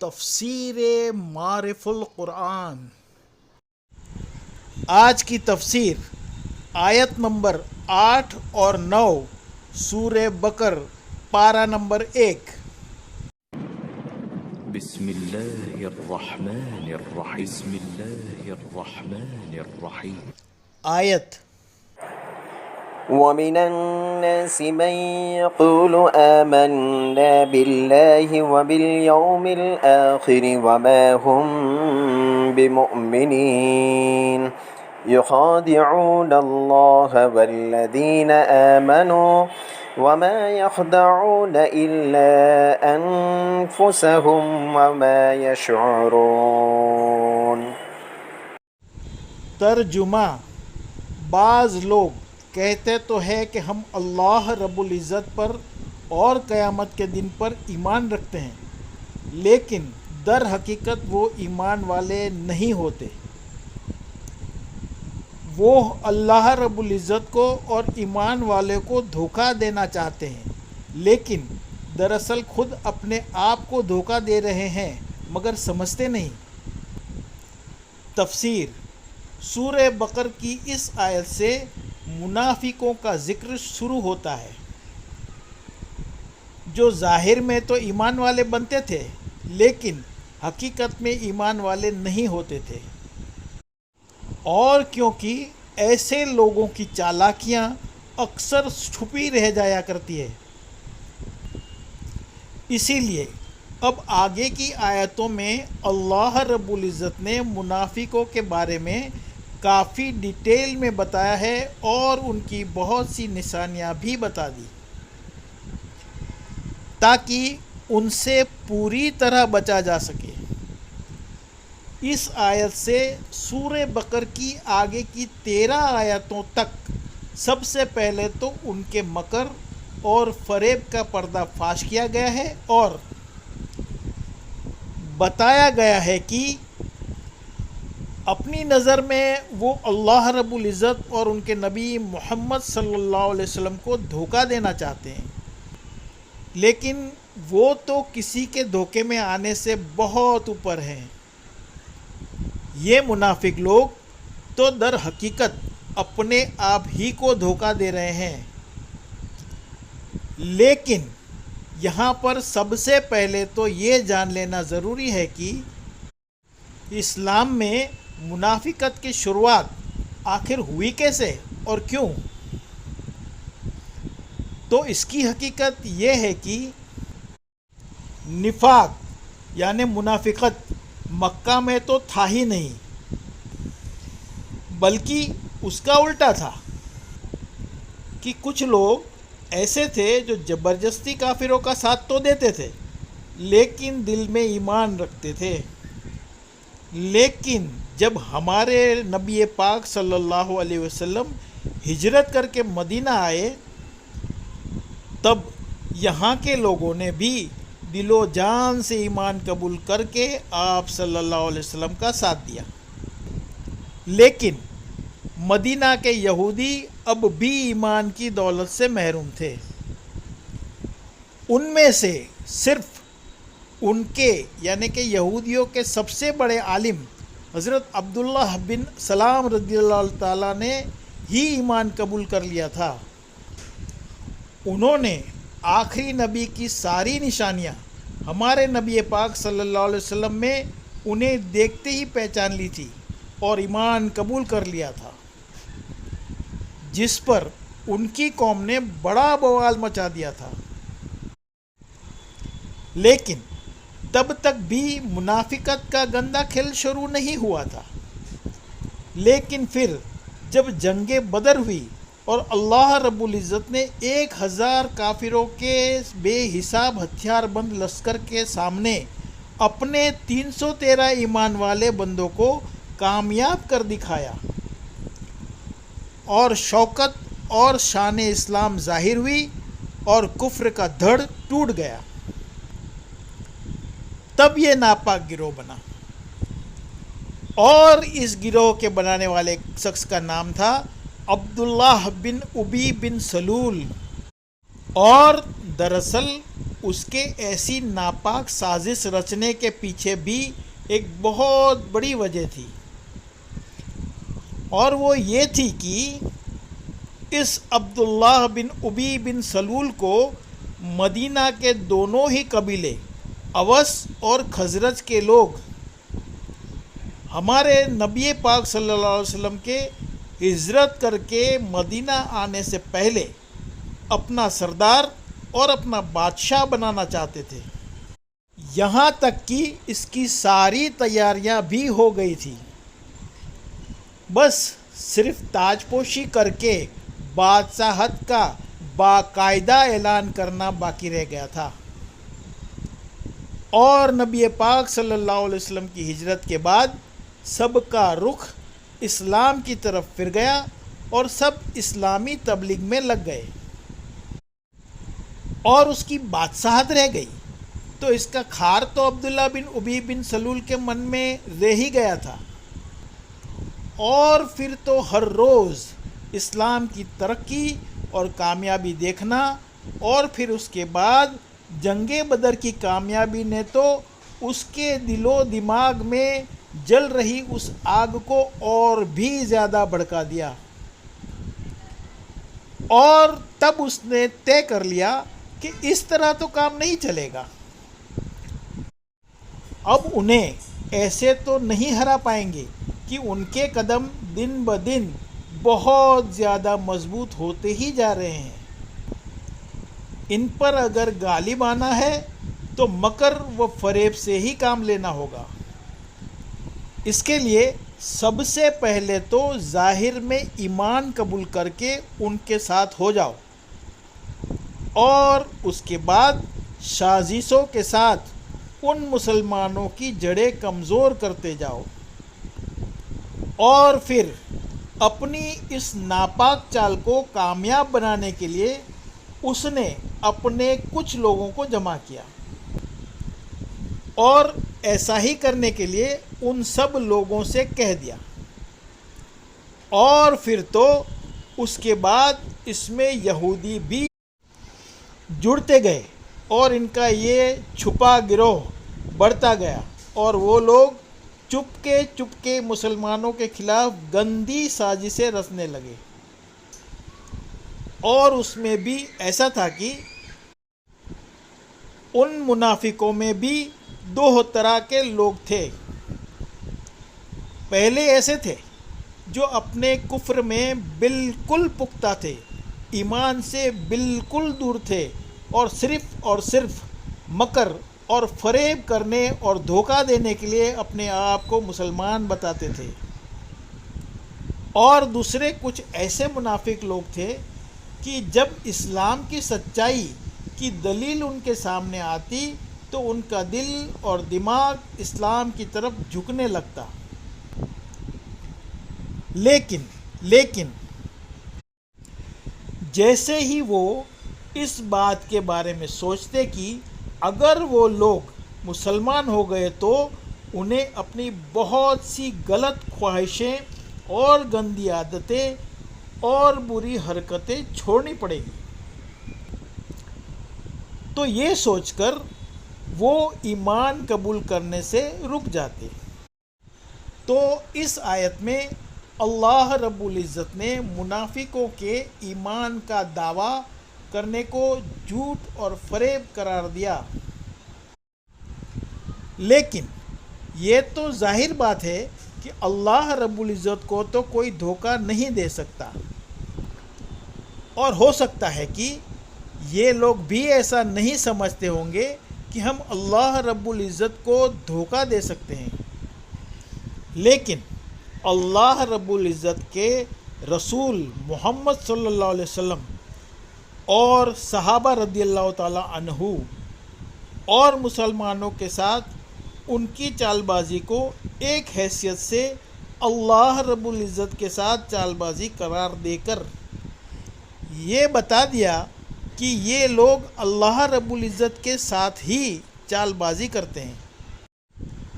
تفسیر معارف القرآن۔ آج کی تفسیر آیت نمبر 8 اور 9 سورہ بقر پارہ نمبر 1۔ بسم اللہ الرحمن الرحیم بسم اللہ الرحمن الرحیم۔ آیت وَمِنَ النَّاسِ مَن يَقُولُ آمَنَّا بِاللَّهِ وَبِالْيَوْمِ الْآخِرِ وَمَا هُم بِمُؤْمِنِينَ يُخَادِعُونَ اللَّهَ وَالَّذِينَ آمَنُوا وَمَا يَخْدَعُونَ إِلَّا أَنفُسَهُمْ وَمَا يَشْعُرُونَ۔ ترجمہ: بعض لوگ کہتے تو ہے کہ ہم اللہ رب العزت پر اور قیامت کے دن پر ایمان رکھتے ہیں، لیکن در حقیقت وہ ایمان والے نہیں ہوتے۔ وہ اللہ رب العزت کو اور ایمان والے کو دھوکہ دینا چاہتے ہیں، لیکن دراصل خود اپنے آپ کو دھوکہ دے رہے ہیں مگر سمجھتے نہیں۔ تفسیر: سورہ بقر کی اس آیت سے منافقوں کا ذکر شروع ہوتا ہے، جو ظاہر میں تو ایمان والے بنتے تھے لیکن حقیقت میں ایمان والے نہیں ہوتے تھے، اور کیونکہ ایسے لوگوں کی چالاکیاں اکثر چھپی رہ جایا کرتی ہے، اسی لیے اب آگے کی آیتوں میں اللہ رب العزت نے منافقوں کے بارے میں کافی ڈیٹیل میں بتایا ہے اور ان کی بہت سی نشانیاں بھی بتا دی، تاکہ ان سے پوری طرح بچا جا سکے۔ اس آیت سے سورہ بقر کی آگے کی 13 آیتوں تک سب سے پہلے تو ان کے مکر اور فریب کا پردہ فاش کیا گیا ہے اور بتایا گیا ہے کہ اپنی نظر میں وہ اللہ رب العزت اور ان کے نبی محمد صلی اللہ علیہ وسلم کو دھوکہ دینا چاہتے ہیں، لیکن وہ تو کسی کے دھوکے میں آنے سے بہت اوپر ہیں۔ یہ منافق لوگ تو در حقیقت اپنے آپ ہی کو دھوکہ دے رہے ہیں، لیکن یہاں پر سب سے پہلے تو یہ جان لینا ضروری ہے کہ اسلام میں منافقت کی شروعات آخر ہوئی کیسے اور کیوں؟ تو اس کی حقیقت یہ ہے کہ نفاق یعنی منافقت مکہ میں تو تھا ہی نہیں، بلکہ اس کا الٹا تھا کہ کچھ لوگ ایسے تھے جو زبردستی کافروں کا ساتھ تو دیتے تھے لیکن دل میں ایمان رکھتے تھے، لیکن جب ہمارے نبی پاک صلی اللہ علیہ وسلم ہجرت کر کے مدینہ آئے تب یہاں کے لوگوں نے بھی دل و جان سے ایمان قبول کر کے آپ صلی اللہ علیہ وسلم کا ساتھ دیا، لیکن مدینہ کے یہودی اب بھی ایمان کی دولت سے محروم تھے۔ ان میں سے صرف ان کے یعنی کہ یہودیوں کے سب سے بڑے عالم حضرت عبداللہ بن سلام رضی اللہ تعالیٰ نے ہی ایمان قبول کر لیا تھا۔ انہوں نے آخری نبی کی ساری نشانیاں ہمارے نبی پاک صلی اللہ علیہ وسلم میں انہیں دیکھتے ہی پہچان لی تھی اور ایمان قبول کر لیا تھا، جس پر ان کی قوم نے بڑا بوال مچا دیا تھا، لیکن تب تک بھی منافقت کا گندا کھیل شروع نہیں ہوا تھا۔ لیکن پھر جب جنگ بدر ہوئی اور اللہ رب العزت نے 1000 کافروں کے بے حساب ہتھیار بند لشکر کے سامنے اپنے 313 ایمان والے بندوں کو کامیاب کر دکھایا اور شوکت اور شان اسلام ظاہر ہوئی اور کفر کا دھڑ ٹوٹ گیا، تب یہ ناپاک گروہ بنا، اور اس گروہ کے بنانے والے شخص کا نام تھا عبداللہ بن ابی بن سلول، اور دراصل اس کے ایسی ناپاک سازش رچنے کے پیچھے بھی ایک بہت بڑی وجہ تھی، اور وہ یہ تھی کہ اس عبداللہ بن ابی بن سلول کو مدینہ کے دونوں ہی قبیلے اوس اور خزرج کے لوگ ہمارے نبی پاک صلی اللہ علیہ وسلم کے ہجرت کر کے مدینہ آنے سے پہلے اپنا سردار اور اپنا بادشاہ بنانا چاہتے تھے، یہاں تک کہ اس کی ساری تیاریاں بھی ہو گئی تھی، بس صرف تاج پوشی کر کے بادشاہت کا باقاعدہ اعلان کرنا باقی رہ گیا تھا۔ اور نبی پاک صلی اللہ علیہ وسلم کی ہجرت کے بعد سب کا رخ اسلام کی طرف پھر گیا اور سب اسلامی تبلیغ میں لگ گئے، اور اس کی بادشاہت رہ گئی تو اس کا کھار تو عبداللہ بن ابی بن سلول کے من میں رہ ہی گیا تھا، اور پھر تو ہر روز اسلام کی ترقی اور کامیابی دیکھنا، اور پھر اس کے بعد جنگ بدر کی کامیابی نے تو اس کے دل و دماغ میں جل رہی اس آگ کو اور بھی زیادہ بھڑکا دیا، اور تب اس نے طے کر لیا کہ اس طرح تو کام نہیں چلے گا، اب انہیں ایسے تو نہیں ہرا پائیں گے کہ ان کے قدم دن بدن بہت زیادہ مضبوط ہوتے ہی جا رہے ہیں، ان پر اگر غالب آنا ہے تو مکر و فریب سے ہی کام لینا ہوگا۔ اس کے لیے سب سے پہلے تو ظاہر میں ایمان قبول کر کے ان کے ساتھ ہو جاؤ، اور اس کے بعد سازشوں کے ساتھ ان مسلمانوں کی جڑیں کمزور کرتے جاؤ، اور پھر اپنی اس ناپاک چال کو کامیاب بنانے کے لیے اس نے اپنے کچھ لوگوں کو جمع کیا، اور ایسا ہی کرنے کے لیے ان سب لوگوں سے کہہ دیا، اور پھر تو اس کے بعد اس میں یہودی بھی جڑتے گئے، اور ان کا یہ چھپا گروہ بڑھتا گیا، اور وہ لوگ چپکے مسلمانوں کے خلاف گندی سازشیں رچنے لگے، اور اس میں بھی ایسا تھا کہ ان منافقوں میں بھی دو طرح کے لوگ تھے۔ پہلے ایسے تھے جو اپنے کفر میں بالکل پختہ تھے، ایمان سے بالکل دور تھے، اور صرف مکر اور فریب کرنے اور دھوکہ دینے کے لیے اپنے آپ کو مسلمان بتاتے تھے، اور دوسرے کچھ ایسے منافق لوگ تھے کہ جب اسلام کی سچائی کی دلیل ان کے سامنے آتی تو ان کا دل اور دماغ اسلام کی طرف جھکنے لگتا، لیکن جیسے ہی وہ اس بات کے بارے میں سوچتے کہ اگر وہ لوگ مسلمان ہو گئے تو انہیں اپنی بہت سی غلط خواہشیں اور گندی عادتیں اور بری حرکتیں چھوڑنی پڑے گی، تو یہ سوچ کر وہ ایمان قبول کرنے سے رک جاتے۔ تو اس آیت میں اللہ رب العزت نے منافقوں کے ایمان کا دعویٰ کرنے کو جھوٹ اور فریب قرار دیا، لیکن یہ تو ظاہر بات ہے کہ اللہ رب العزت کو تو کوئی دھوکہ نہیں دے سکتا، اور ہو سکتا ہے کہ یہ لوگ بھی ایسا نہیں سمجھتے ہوں گے کہ ہم اللہ رب العزت کو دھوکہ دے سکتے ہیں، لیکن اللہ رب العزت کے رسول محمد صلی اللہ علیہ وسلم اور صحابہ رضی اللہ تعالی عنہ اور مسلمانوں کے ساتھ ان کی چال بازی کو ایک حیثیت سے اللہ رب العزت کے ساتھ چال بازی قرار دے کر یہ بتا دیا کہ یہ لوگ اللہ رب العزت کے ساتھ ہی چال بازی کرتے ہیں۔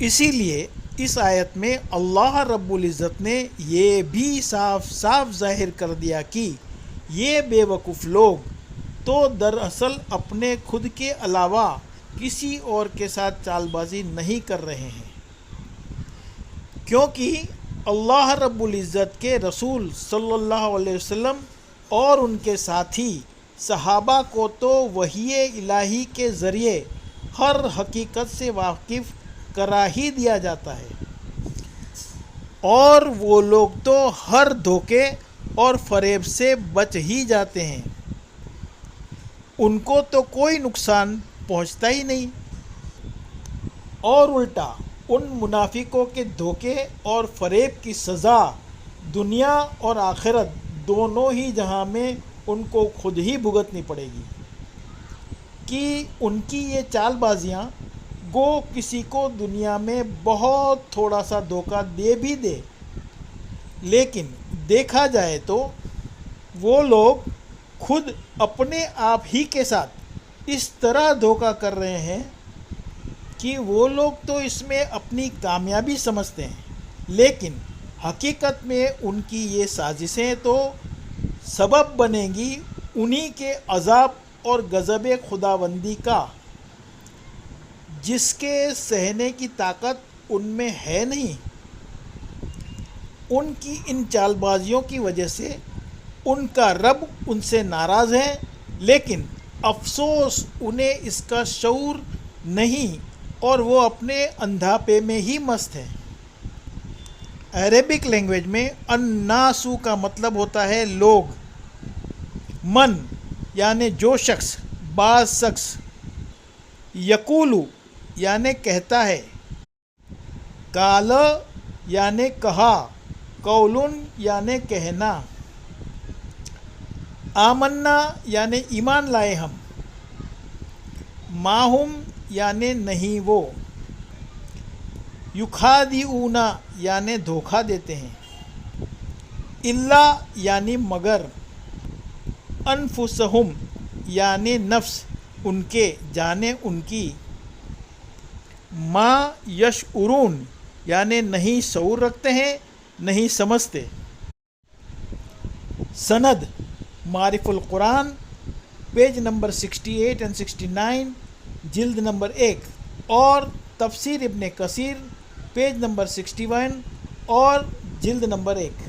اسی لیے اس آیت میں اللہ رب العزت نے یہ بھی صاف ظاہر کر دیا کہ یہ بے وقوف لوگ تو دراصل اپنے خود کے علاوہ کسی اور کے ساتھ چال بازی نہیں کر رہے ہیں، کیونکہ اللہ رب العزت کے رسول صلی اللہ علیہ وسلم اور ان کے ساتھی صحابہ کو تو وحی الہی کے ذریعے ہر حقیقت سے واقف کرا ہی دیا جاتا ہے، اور وہ لوگ تو ہر دھوکے اور فریب سے بچ ہی جاتے ہیں، ان کو تو کوئی نقصان پہنچتا ہی نہیں، اور الٹا ان منافقوں کے دھوکے اور فریب کی سزا دنیا اور آخرت دونوں ہی جہاں میں ان کو خود ہی بھگتنی پڑے گی، کہ ان کی یہ چال بازیاں گو کسی کو دنیا میں بہت تھوڑا سا دھوکہ دے بھی دے، لیکن دیکھا جائے تو وہ لوگ خود اپنے آپ ہی کے ساتھ اس طرح دھوکہ کر رہے ہیں کہ وہ لوگ تو اس میں اپنی کامیابی سمجھتے ہیں، لیکن حقیقت میں ان کی یہ سازشیں تو سبب بنیں گی انہی کے عذاب اور غضب خداوندی کا، جس کے سہنے کی طاقت ان میں ہے نہیں۔ ان کی ان چال بازیوں کی وجہ سے ان کا رب ان سے ناراض ہے، لیکن افسوس انہیں اس کا شعور نہیں اور وہ اپنے اندھاپے میں ہی مست ہیں۔ عربک لینگویج میں الناسو کا مطلب ہوتا ہے لوگ، من یعنی جو شخص، بعض شخص، یقولو یعنی کہتا ہے، قال یعنی کہا، قولن یعنی کہنا، آمنا یعنی ایمان لائے ہم، ماہم یعنی نہیں وہ، یخادعون یعنی دھوکہ دیتے ہیں، الا یعنی مگر، انفسہم یعنی نفس ان کے، جانیں ان کی، ما یشعرون یعنی نہیں شعور رکھتے ہیں، نہیں سمجھتے۔ سند معارف القرآن پیج نمبر 68 and 69 جلد نمبر 1، اور تفسیر ابن کثیر پیج نمبر 61 اور جلد نمبر 1۔